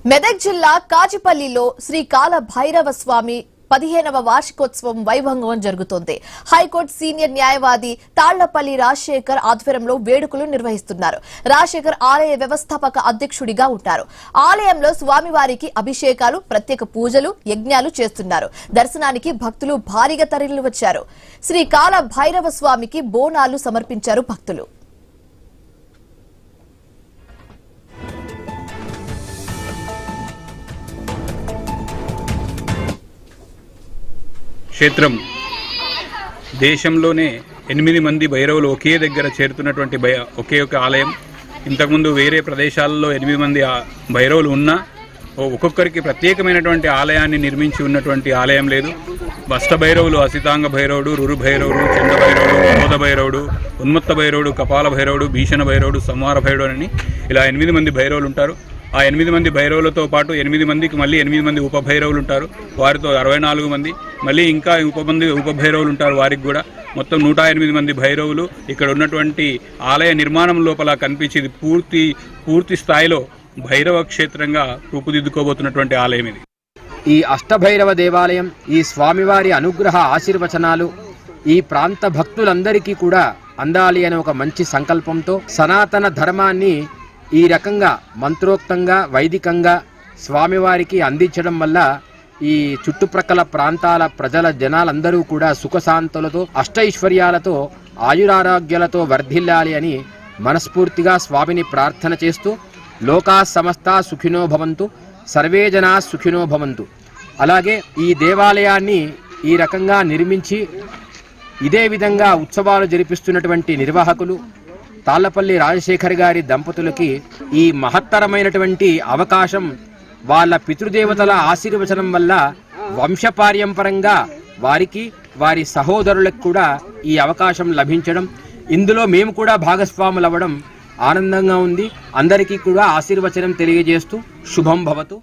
మెదక్ జిల్లా కాజిపల్లిలో శ్రీ కాల భైరవ స్వామి 15వ వార్షికోత్సవం వైభవంగా జరుగుతోంది. హైకోర్టు సీనియర్ న్యాయవాది తాళ్లపల్లి రాజశేఖర్ ఆధ్వర్యంలో వేడుకలు నిర్వహిస్తున్నారు. రాజశేఖర్ ఆలయ వ్యవస్థాపక అధ్యక్షుడిగా ఉంటారు. ఆలయంలో స్వామివారికి అభిషేకాలు, ప్రత్యేక పూజలు, యజ్ఞాలు చేస్తున్నారు. దర్శనానికి భక్తులు భారీగా తరలివచ్చారు. శ్రీ కాల భైరవ స్వామికి బోనాలు సమర్పించారు భక్తులు. క్షేత్రం దేశంలోనే 8 మంది భైరవులు ఒకే దగ్గర చేరుతున్నటువంటి ఒకే ఒక ఆలయం. ఇంతకుముందు వేరే ప్రదేశాలలో 8 మంది భైరవులు ఉన్నా ఒక్కొక్కరికి ప్రత్యేకమైనటువంటి ఆలయాన్ని నిర్మించి ఉన్నటువంటి ఆలయం లేదు. అష్ట భైరవులు, అసితాంగ భైరవుడు, రురు భైరవుడు, చండ భైరవుడు, ప్రమోద భైరవుడు, ఉన్మత్త భైరవుడు, కపాల భైరవుడు, భీషణ భైరవుడు, సంహార భైరవుడు అని ఇలా 8 మంది భైరవులు ఉంటారు. ఆ 8 మంది భైరవులతో పాటు 8 మందికి మళ్ళీ 8 మంది ఉపభైరవులు ఉంటారు. వారితో 64 మంది, మళ్ళీ ఇంకా ఉపభైరవులు ఉంటారు. వారికి కూడా మొత్తం 108 మంది భైరవులు ఇక్కడ ఉన్నటువంటి ఆలయ నిర్మాణం లోపల కనిపించేది పూర్తి స్థాయిలో భైరవ క్షేత్రంగా రూపుదిద్దుకోబోతున్నటువంటి ఆలయం ఇది. ఈ అష్టభైరవ దేవాలయం, ఈ స్వామివారి అనుగ్రహ ఆశీర్వచనాలు ఈ ప్రాంత భక్తులందరికీ కూడా అందాలి అనే ఒక మంచి సంకల్పంతో సనాతన ధర్మాన్ని ఈ రకంగా మంత్రోక్తంగా వైదికంగా స్వామివారికి అందించడం వల్ల ఈ చుట్టుప్రక్కల ప్రాంతాల ప్రజల జనాలందరూ కూడా సుఖశాంతులతో అష్టైశ్వర్యాలతో ఆయురారోగ్యాలతో వర్ధిల్లాలి అని మనస్ఫూర్తిగా స్వామిని ప్రార్థన చేస్తూ లోకా సమస్తా సుఖినో భవంతు, సర్వే జనా సుఖినో భవంతు. అలాగే ఈ దేవాలయాన్ని ఈ రకంగా నిర్మించి ఇదే విధంగా ఉత్సవాలు జరిపిస్తున్నటువంటి నిర్వాహకులు తాళ్లపల్లి రాజశేఖర్ గారి దంపతులకి ఈ మహత్తరమైనటువంటి అవకాశం వాళ్ళ పితృదేవతల ఆశీర్వచనం వల్ల వంశపార్యంపరంగా వారికి వారి సహోదరులకు కూడా ఈ అవకాశం లభించడం, ఇందులో మేము కూడా భాగస్వాములవ్వడం ఆనందంగా ఉంది. అందరికీ కూడా ఆశీర్వచనం తెలియజేస్తూ శుభం భవతు.